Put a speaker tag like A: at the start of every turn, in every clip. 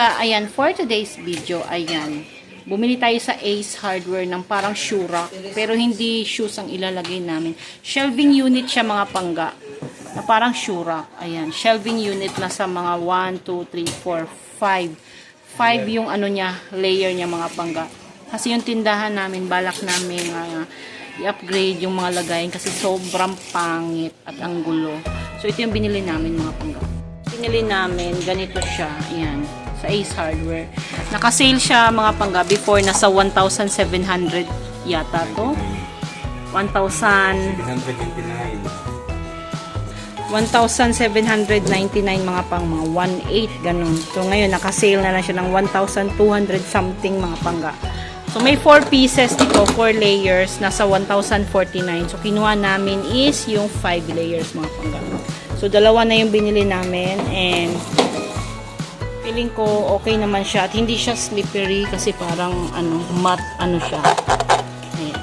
A: Kaya, ayan, for today's video, ayan, bumili tayo sa Ace Hardware ng parang shoe rack, pero hindi shoes ang ilalagay namin. Shelving unit siya mga pangga, na parang shoe rack. Ayan, shelving unit na sa mga 1, 2, 3, 4, 5. 5 yung ano niya, layer niya mga pangga. Kasi yung tindahan namin, balak namin i-upgrade yung mga lagayin kasi sobrang pangit at ang gulo. So, ito yung binili namin mga pangga. Binili namin, ganito siya, ayan, sa Ace Hardware. Naka-sale siya mga pangga before, nasa 1,700 yata to. 1,799 mga pang mga 1,800 ganun. So ngayon naka-sale na lang siya ng 1,200 something mga pangga. So may 4 pieces dito, 4 layers, nasa 1,049. So kinuha namin is yung 5 layers mga pangga. So dalawa na yung binili namin and feeling ko okay naman siya at hindi siya slippery kasi parang matte siya. Ayan.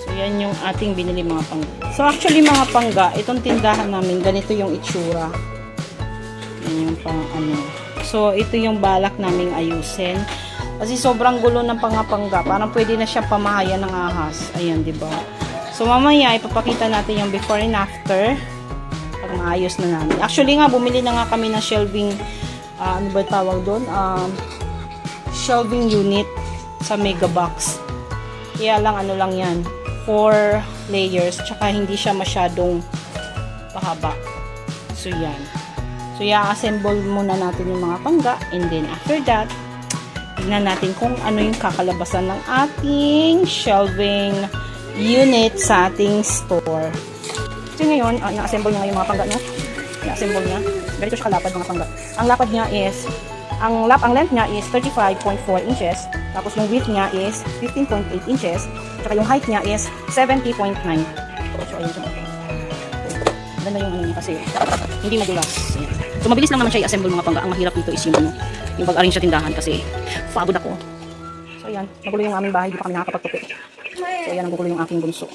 A: So yan yung ating binili mga pangga. So actually mga pangga, itong tindahan namin ganito yung itsura. Yan yung So ito yung balak naming ayusin. Kasi sobrang gulo ng pangga. Parang pwede na siya pamahayan ng ahas. Ayan, 'di ba? So mamaya ipapakita natin yung before and after. Pag maayos na namin. Actually nga bumili na nga kami ng shelving ano ba tawag doon? Shelving unit sa Mega Box. Kaya lang lang 'yan. 4 layers tsaka hindi siya masyadong pahaba. So yan. So i-assemble muna natin yung mga pangga and then after that tingnan natin kung ano yung kakalabasan ng ating shelving unit sa ating store. So ngayon, na-assemble niya yung mga pangga, no? Na-assemble niya. Ganito siya kalapad mga pangga. Ang lapad niya is, ang length niya is 35.4 inches. Tapos yung width niya is 15.8 inches. Tsaka yung height niya is 70.9. So ayun siya. Ganda yung niya kasi hindi madulas. Ayan. So mabilis lang naman siya i-assemble mga pangga. Ang mahirap dito is yung yung pag-arrange sa tindahan kasi pagod ako. So ayan, magulo yung aming bahay, di pa kami nakakapagtupi. So ayan, nagugulo yung aking bunso.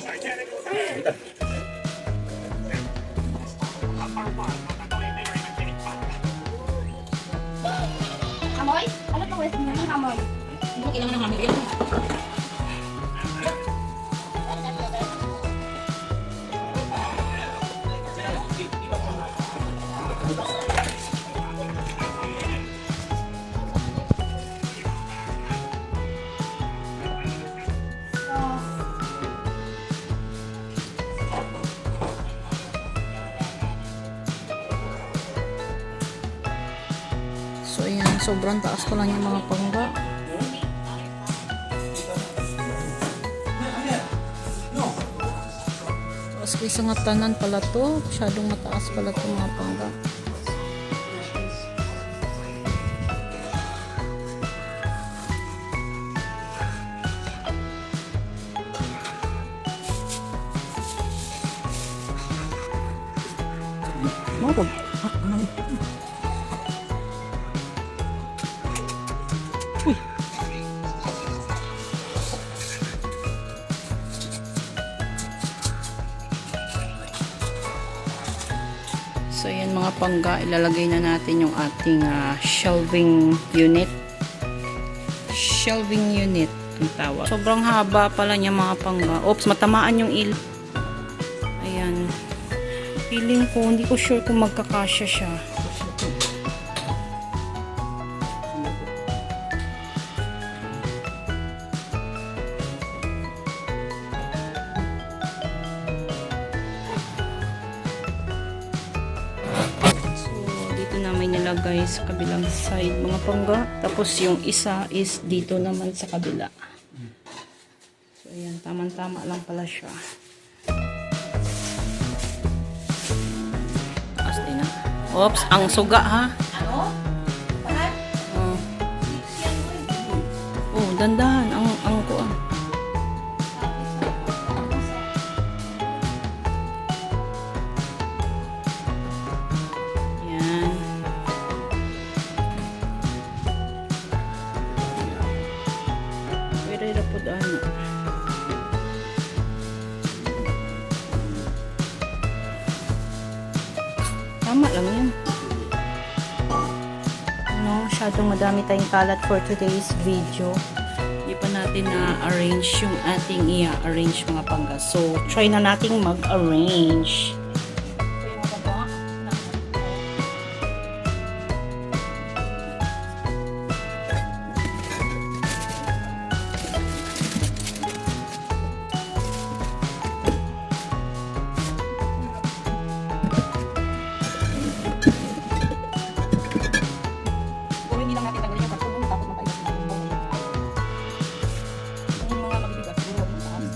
B: Amoy? Ano pa ulit ng amoy?
A: Hindi ko kailangan ng hammer yan. So ayan, sobrang taas pa lang yung mga pangga. Tapos isa nga tanan pala to, masyadong mataas pala to mga pangga. Uy. So yan mga pangga, ilalagay na natin yung ating shelving unit. Shelving unit ang tawag. Sobrang haba pala niya mga pangga. Oops, matamaan yung Ayan. Feeling ko, hindi ko sure kung magkakasya siya. Na may nilagay sa kabilang side mga pangga, tapos yung isa is dito naman sa kabila. So ayan, tamang-tama lang pala siya. Taas din na. Oops, ang suga ha.
B: Ano? Bakit?
A: Oh, dandahan ang kuan. Tama lang yan. masyadong madami tayong kalat for today's video. Hindi pa natin na-arrange yung ating i-arrange mga panggas. So, try na nating mag-arrange. Ito yung mga baba. Kung hindi lang natin tanggalin yung karton, tapos matayos na yung bone. Yung mga mabibigat, siguro yung taas.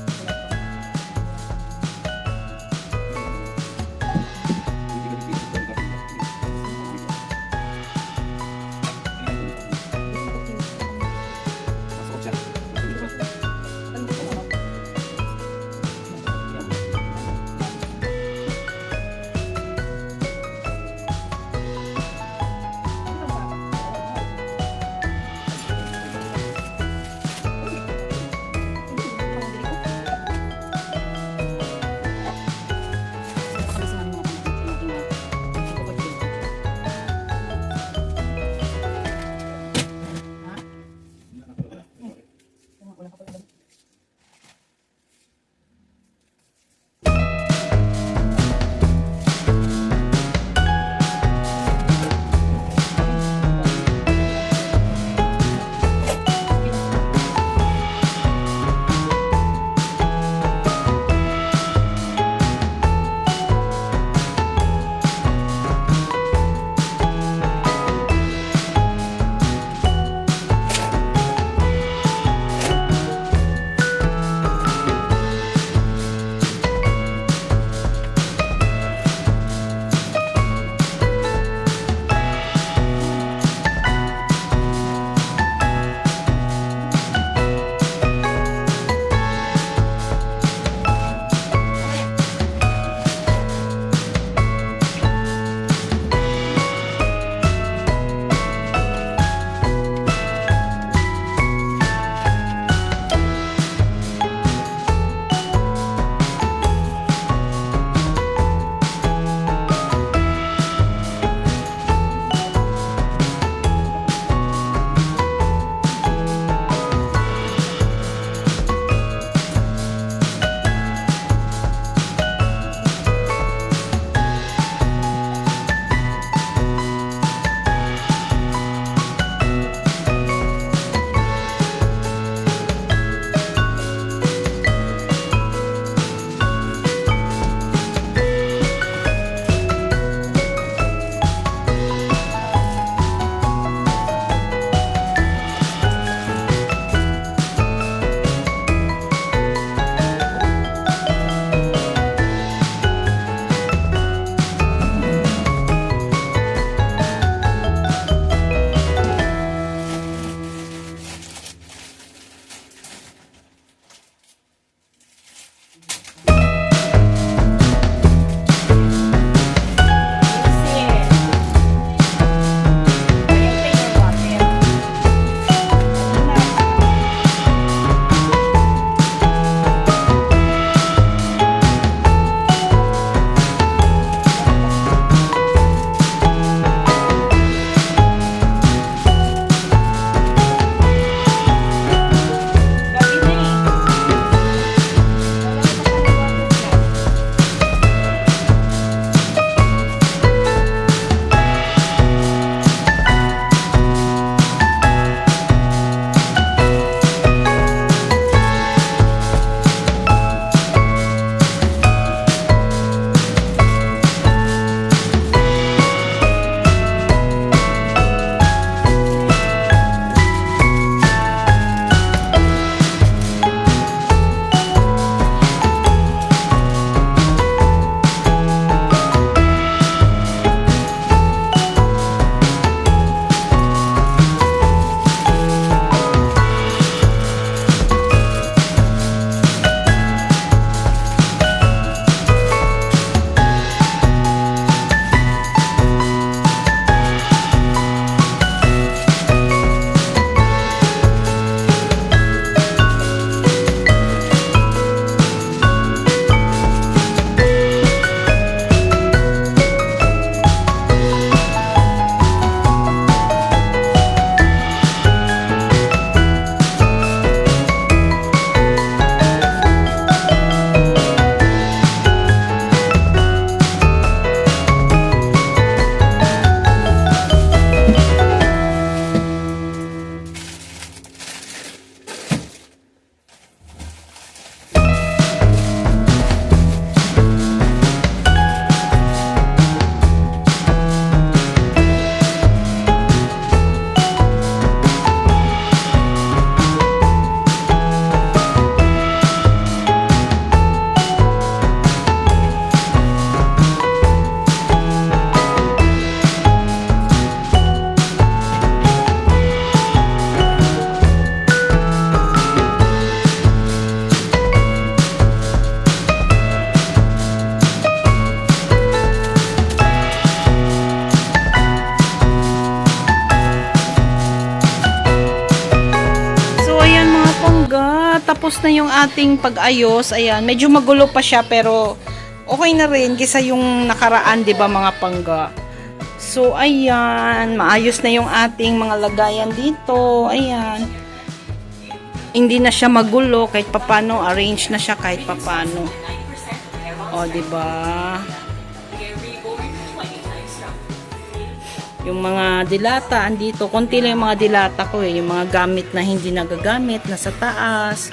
A: tapos na yung ating pag-ayos. Ayan, medyo magulo pa siya pero okay na rin kaysa yung nakaraan, 'di ba mga pangga? So, ayan, maayos na yung ating mga lagayan dito. Ayan. Hindi na siya magulo kahit papano, arrange na siya kahit papano. O, 'di ba? Yung mga dilata andito, konti lang yung mga dilata ko yung mga gamit na hindi nagagamit nasa taas,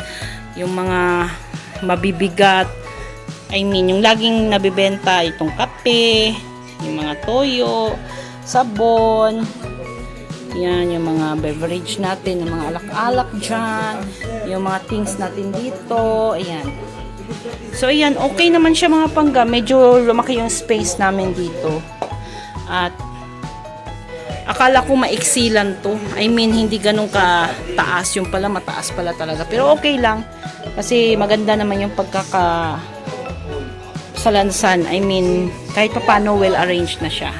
A: yung mga mabibigat, I mean yung laging nabibenta, itong kape, yung mga toyo, sabon, yan yung mga beverage natin, yung mga alak-alak dyan, yung mga things natin dito, ayan. So ayan, okay naman siya mga pangga, medyo lumaki yung space namin dito at akala ko maiksilan to. I mean, hindi ganun ka taas. Yung pala, mataas pala talaga. Pero okay lang. Kasi maganda naman yung pagkaka salansan. I mean, kahit pa paano well arranged na siya.